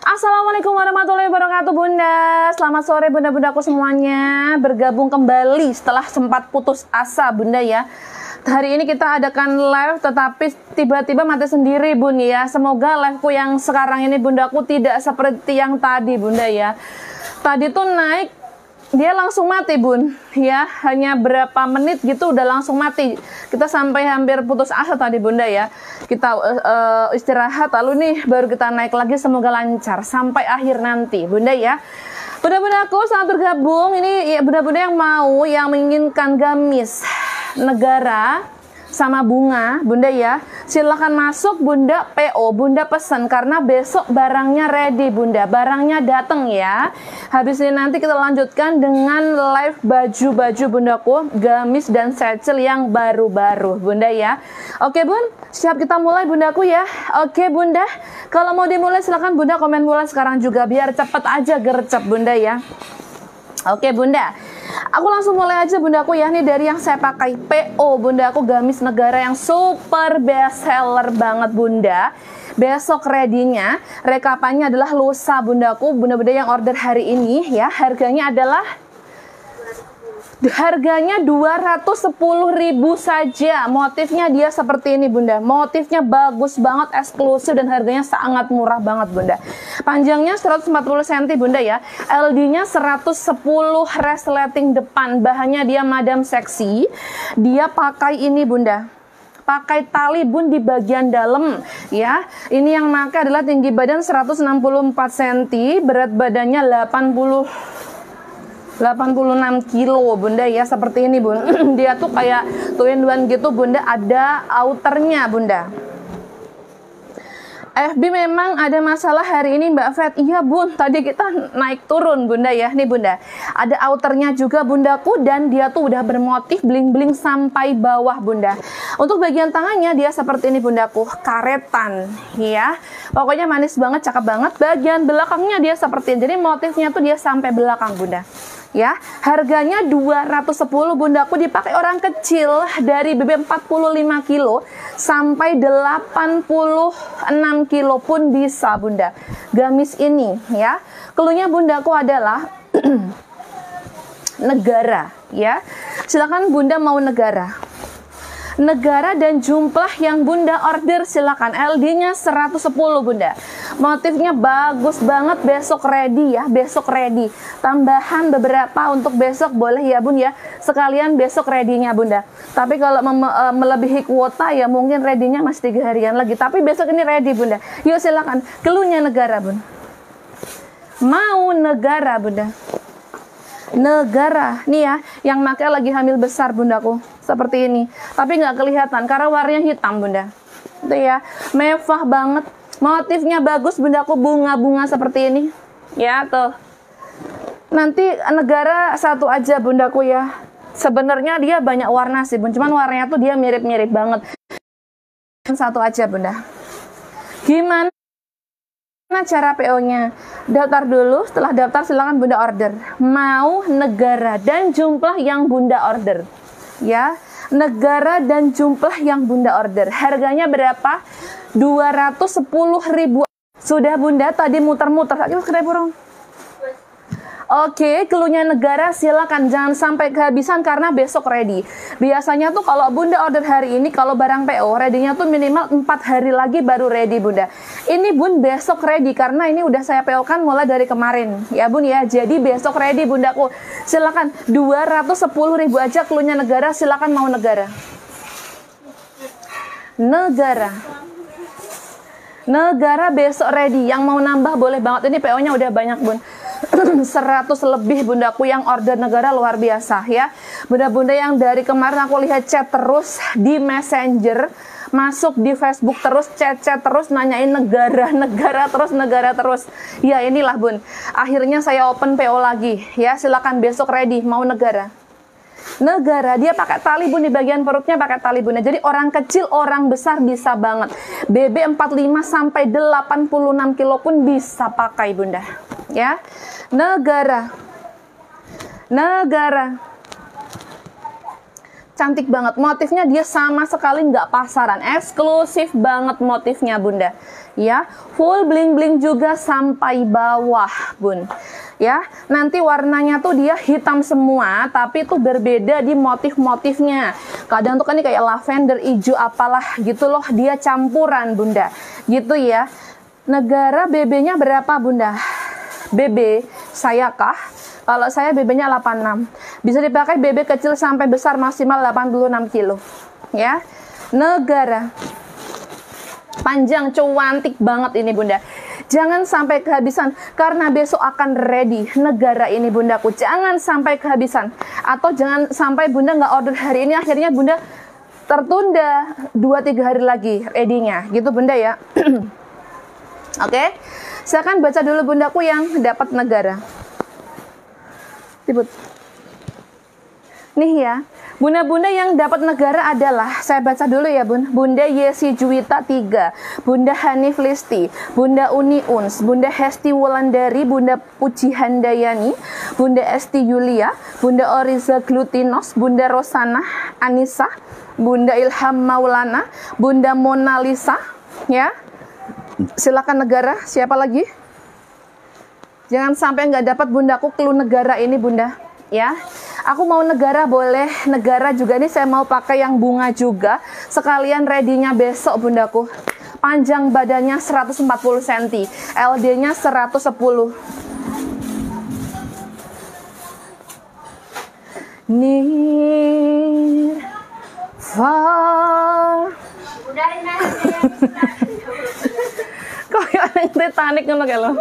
Assalamualaikum warahmatullahi wabarakatuh Bunda. Selamat sore bunda-bundaku semuanya. Bergabung kembali setelah sempat putus asa Bunda ya. Hari ini kita adakan live tetapi tiba-tiba mati sendiri Bun ya. Semoga liveku yang sekarang ini bundaku tidak seperti yang tadi Bunda ya. Tadi tuh naik dia langsung mati Bun ya, hanya berapa menit gitu udah langsung mati. Kita sampai hampir putus asa tadi Bunda ya. Kita istirahat lalu nih baru kita naik lagi, semoga lancar sampai akhir nanti Bunda ya. Bunda-bundaku selamat bergabung. Ini ya bunda-bunda yang mau, yang menginginkan gamis negara sama bunga Bunda ya, silahkan masuk Bunda PO, Bunda pesan karena besok barangnya ready Bunda, barangnya datang ya. Habis ini nanti kita lanjutkan dengan live baju-baju bundaku, gamis dan secil yang baru-baru Bunda ya. Oke Bun, siap kita mulai bundaku ya. Oke Bunda, kalau mau dimulai silahkan Bunda komen mulai sekarang juga biar cepet aja gercep Bunda ya. Oke Bunda, aku langsung mulai aja bundaku ya. Ini dari yang saya pakai PO bundaku, gamis negara yang super best seller banget Bunda. Besok ready-nya, rekapannya adalah lusa bundaku. Bunda-bunda yang order hari ini ya, harganya 210.000 saja. Motifnya dia seperti ini Bunda. Motifnya bagus banget, eksklusif dan harganya sangat murah banget Bunda. Panjangnya 140 cm Bunda ya. LD-nya 110 resleting depan. Bahannya dia madam seksi. Dia pakai ini Bunda, pakai tali Bun di bagian dalam ya. Ini yang pakai adalah tinggi badan 164 cm, berat badannya 86 kilo Bunda ya, seperti ini Bun. Dia tuh kayak two-in-one gitu Bunda, ada outernya Bunda. FB memang ada masalah hari ini Mbak Fet. Iya Bun, tadi kita naik turun Bunda ya. Nih Bunda, ada outernya juga bundaku dan dia tuh udah bermotif bling-bling sampai bawah Bunda. Untuk bagian tangannya dia seperti ini bundaku, karetan ya. Pokoknya manis banget, cakep banget. Bagian belakangnya dia seperti ini. Jadi motifnya tuh dia sampai belakang Bunda. Ya, harganya 210 bundaku, dipakai orang kecil dari BB 45 kilo sampai 86 kilo pun bisa Bunda. Gamis ini ya. Keluhnya bundaku adalah negara ya. Silakan Bunda mau negara. Negara dan jumlah yang Bunda order silakan. LD-nya 110 Bunda. Motifnya bagus banget, besok ready ya, besok ready. Tambahan beberapa untuk besok boleh ya Bun ya. Sekalian besok ready-nya Bunda. Tapi kalau melebihi kuota ya mungkin ready-nya masih 3 harian lagi. Tapi besok ini ready Bunda. Yuk silakan. Keluhnya negara Bun. Mau negara Bunda. Negara nih ya, yang pakai lagi hamil besar bundaku seperti ini, tapi nggak kelihatan karena warnanya hitam Bunda. Itu ya, mewah banget, motifnya bagus bundaku, bunga-bunga seperti ini ya tuh. Nanti negara satu aja bundaku ya. Sebenarnya dia banyak warna sih Bun, cuman warnanya tuh dia mirip-mirip banget. Satu aja Bunda. Gimana cara PO-nya? Daftar dulu, setelah daftar silakan Bunda order. Mau negara dan jumlah yang Bunda order. Ya, negara dan jumlah yang Bunda order. Harganya berapa? 210.000. Sudah Bunda tadi muter-muter. Oke, keluhnya negara silakan, jangan sampai kehabisan karena besok ready. Biasanya tuh kalau Bunda order hari ini, kalau barang PO ready-nya tuh minimal 4 hari lagi baru ready Bunda. Ini Bun besok ready karena ini udah saya PO kan mulai dari kemarin ya Bun ya. Jadi besok ready bundaku. Silakan 210.000 aja keluhnya negara, silakan mau negara. Negara besok ready. Yang mau nambah boleh banget. Ini PO-nya udah banyak Bun. 100 lebih bundaku yang order negara, luar biasa ya. Bunda-bunda yang dari kemarin aku lihat chat terus di Messenger, masuk di Facebook terus, chat terus, nanyain negara terus. Ya inilah Bun, akhirnya saya open PO lagi ya. Silakan besok ready mau negara. Negara dia pakai tali Bun, di bagian perutnya pakai tali Bunda. Jadi orang kecil, orang besar bisa banget. BB 45 sampai 86 kilo pun bisa pakai Bunda. Ya. Negara. Cantik banget. Motifnya dia sama sekali nggak pasaran. Eksklusif banget motifnya Bunda. ya, full bling-bling juga sampai bawah, Bun. Ya, nanti warnanya tuh dia hitam semua, tapi tuh berbeda di motif-motifnya. Kadang tuh kan ini kayak lavender, hijau, apalah gitu loh, dia campuran, Bunda. Gitu ya. Negara BB-nya berapa, Bunda? BB saya kah? Kalau saya BB-nya 86. Bisa dipakai BB kecil sampai besar maksimal 86 kilo. Ya. Negara panjang, cuantik banget ini, Bunda. Jangan sampai kehabisan, karena besok akan ready negara ini, Bundaku. Jangan sampai kehabisan, atau jangan sampai Bunda nggak order hari ini, akhirnya Bunda tertunda 2-3 hari lagi ready-nya, gitu Bunda ya. Oke, saya akan baca dulu Bundaku yang dapat negara. Tibut. Nih ya, bunda-bunda yang dapat negara adalah, saya baca dulu ya Bun. Bunda Yesi Juwita 3, Bunda Hanif Listi, Bunda Uni Uns, Bunda Hesti Wulandari, Bunda Puji Handayani, Bunda Esti Yulia, Bunda Oriza Glutinos, Bunda Rosana Anissa, Bunda Ilham Maulana, Bunda Mona Lisa, ya. Silakan negara, siapa lagi? Jangan sampai nggak dapat Bundaku clue negara ini, Bunda. Ya, aku mau negara boleh, negara juga nih saya mau pakai yang bunga juga, sekalian ready-nya besok Bundaku. Panjang badannya 140 cm, LD-nya 110. Near, far. Kok yang Titanic ngono kayak lo.